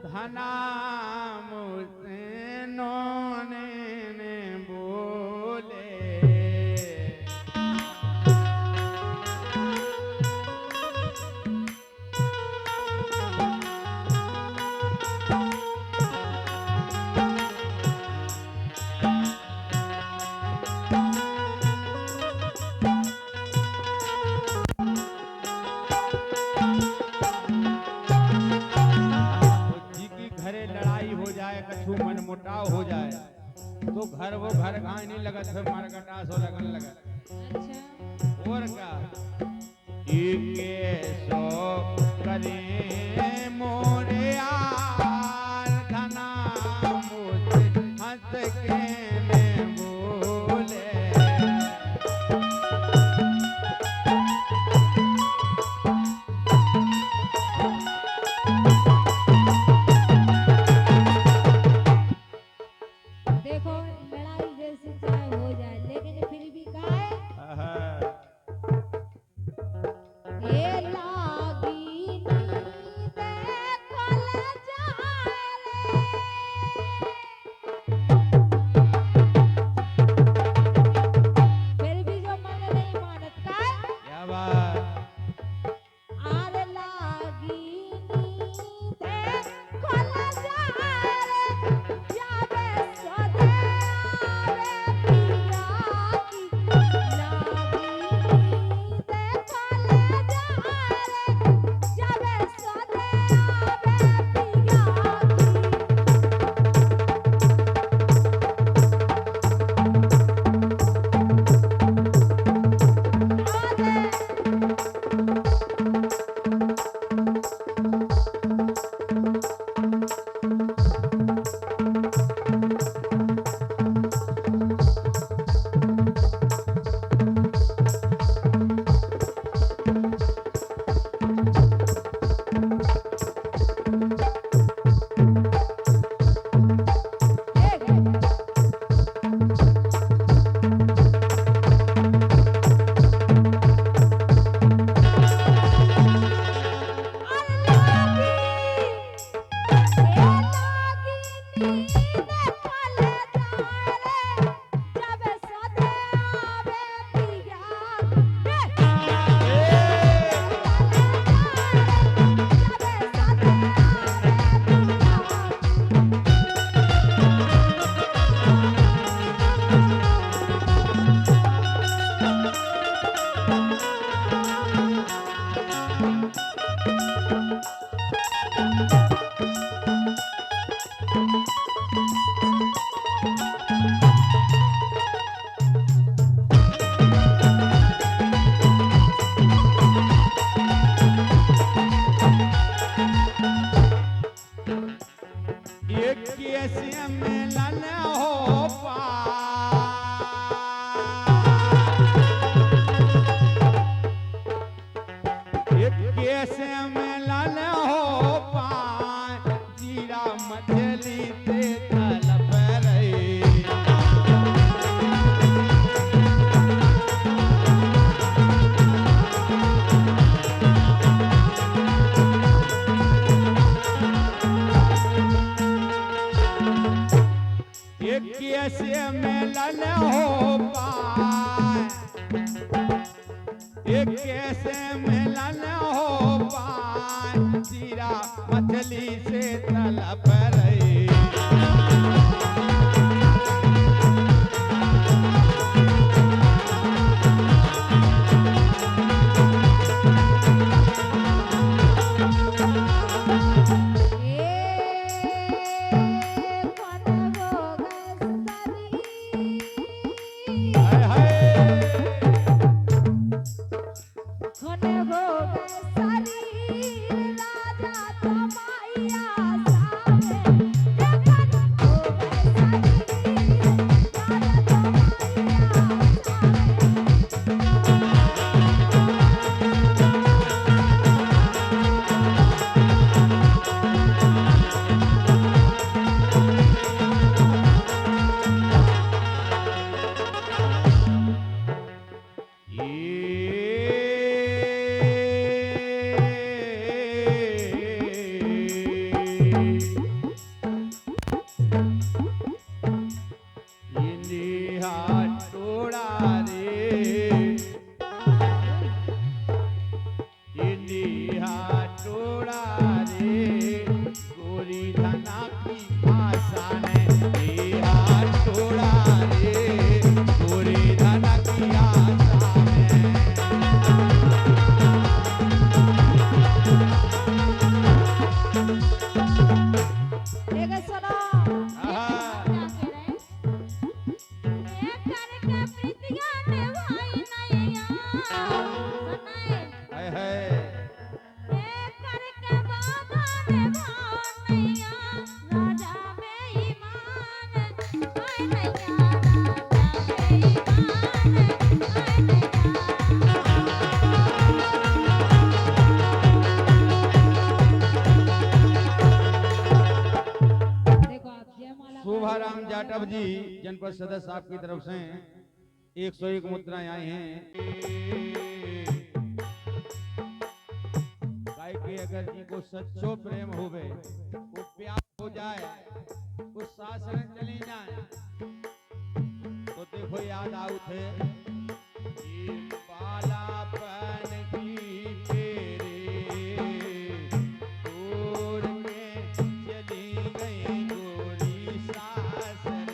धना मुझसे ने बोले कछु मन मुटाव हो जाए तो घर वो घर घाय नहीं लगत फिर मरगटा सो लगन लगत। अच्छा और का सो करे मोरे यार धना मुझे हंस के ने बोले कैसे मिलन हो पाए कैसे मिलन हो पाए जीरा मछली से तलब रही एक सुनो आहा एक करके प्रीतिया निभाई नैया सुनाए हाय हाय एक करके बाधा निभाई नैया राजा बेईमान हाय नैया राजा बेईमान हाय नैया देखो आप जयमाला शोभाराम जाटव जी जनपद सदस्य आपकी तरफ से 101 मुद्राएं आई हैं। गाय के अगर जी को सच्चो प्रेम होवे, वो प्यार हो जाए, वो सासर चली जाए, तो देखो याद आउ थे ये बालापन की तेरे छोड़ के चली गई गोरी सासर।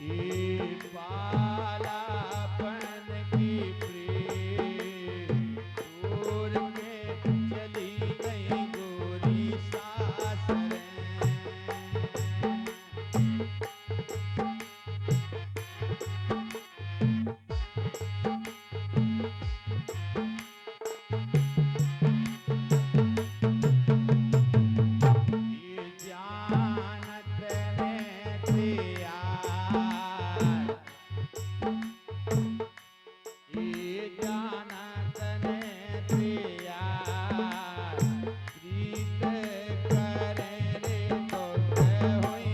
ये बालापन की प्रेम छोड़ के चली गई गोरी सासर। ये जानत है प्यार, ये जानत है प्यार, प्रीत करे रे तो होई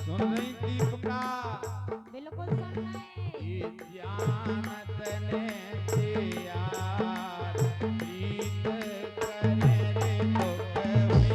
सुन रही दीपका बिल्कुल सुनाए ये जानत ने यार प्रीत करे रे तो होई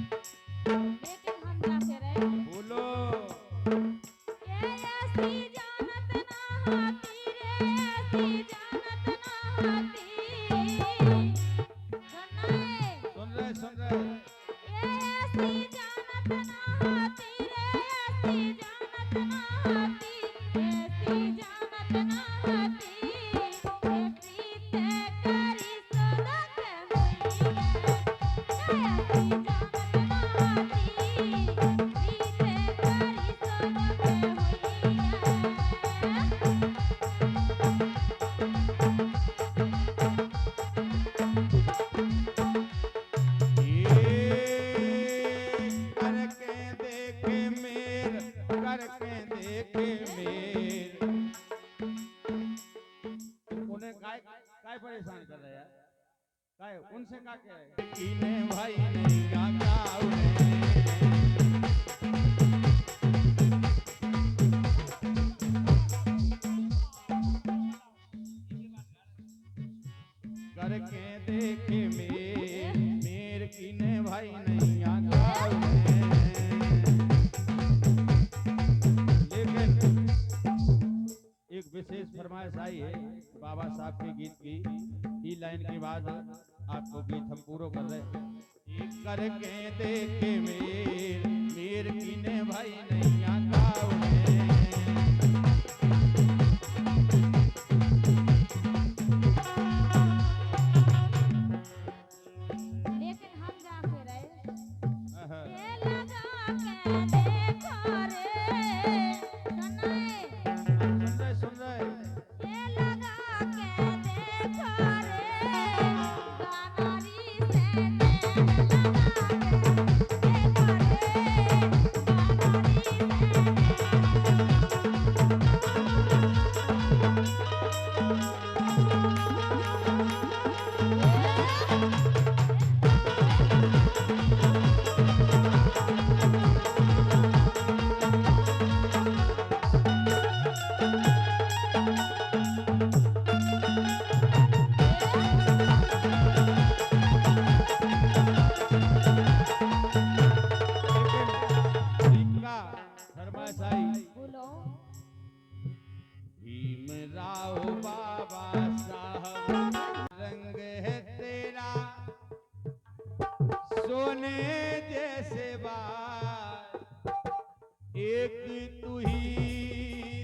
लेकिन हम जाते रहे बोलो ये ऐसी जानत ना हाथी रे ऐसी जानत ना हाथी सुनाए सुन रहे ये ऐसी जानत ना हाथी रे ऐसी जानत ना हाथी ऐसी जानत ना हाथी ये प्रीत करी सदक होई है ऐसी जानत ना हाथी प्रीत करी सदक होई करके देखे मेर करके देखे मेर उन्हें काय काय परेशान कर रहे हैं काय उनसे का कह रहे कीने भाई नहीं गागाऊ करके देखे मेर कीने भाई नहीं गागाऊ लेकिन एक विशेष फरमाइश आई है बाबा साहब के गीत की ई लाइन के बाद आपको गीत हम पूरा कर रहे हैं करके देखे मेर कीने भाई नहीं गाँव ने जैसे बात एक तू ही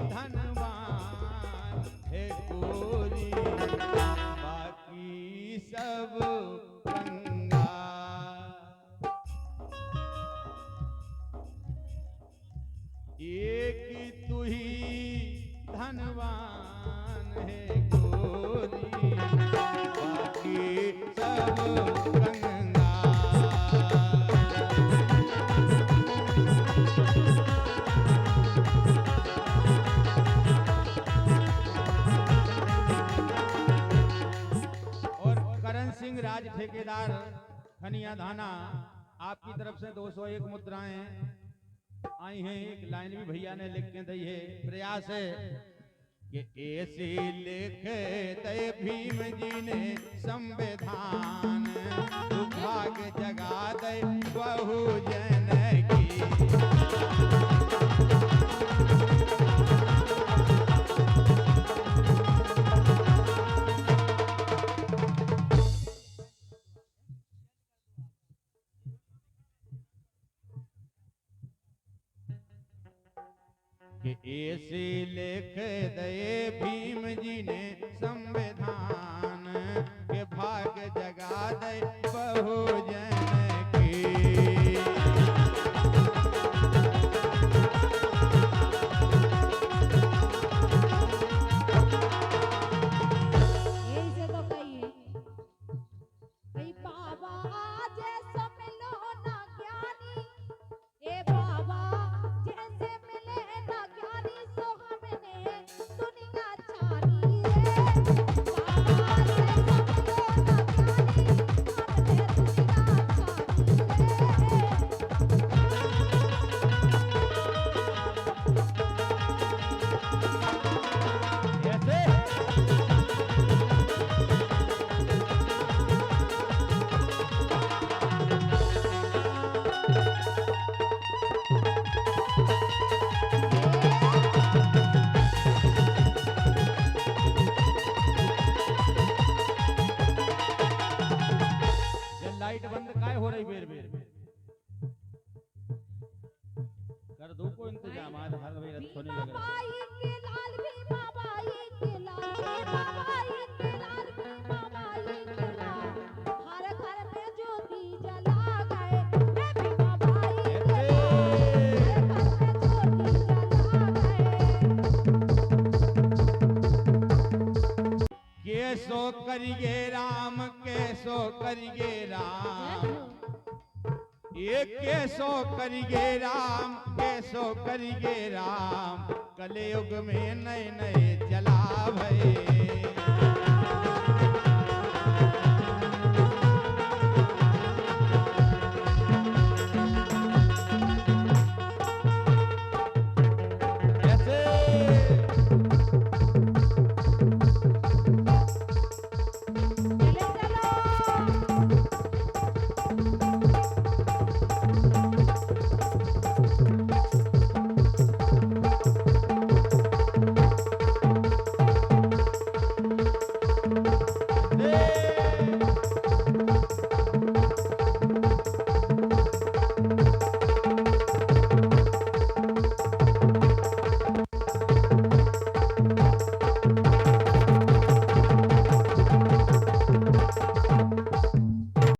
धनवान है गोरी, बाकी सब कंगाल। एक तू ही धनवान है गोरी, बाकी सब कंगाल। सिंह राज ठेकेदार खनिया धाना, आपकी तरफ से 201 मुद्राएं आई हैं। एक लाइन भी भैया ने लिख के दी है। प्रयास है कि ऐसे लिख दे भीम जी ने संविधान, भाग जगा दे बहुजन की। कि ऐसे लिख दे भीम जी ने संविधान, के भाग जगा दे बहुजन की। यही से तो कहिए बाबा जैसा मिलो ना ज्ञानी, ए बाबा जैसे मिले ना ज्ञानी, सो हमने दुनिया छानी रे। बाबा जैसा मिलो ना ज्ञानी, हमने दुनिया छानी रे। ऐसे लाइट बंद काय हो रही बेर बेर कर दो को इंतजाम, आज हर भाई रखो नहीं लग रहा। बाबाई के लाल भी बाबाई के लाल, बाबाई के लाल भी बाबाई के लाल, हर घर में ज्योति जला गए। मैं भी बाबाई के लाल, हर घर में ज्योति जला गए। कैसो करिए राम, कैसो करिए राम, ये कैसो करिए राम, कैसो करिए राम, कलयुग में नए नए जला भये।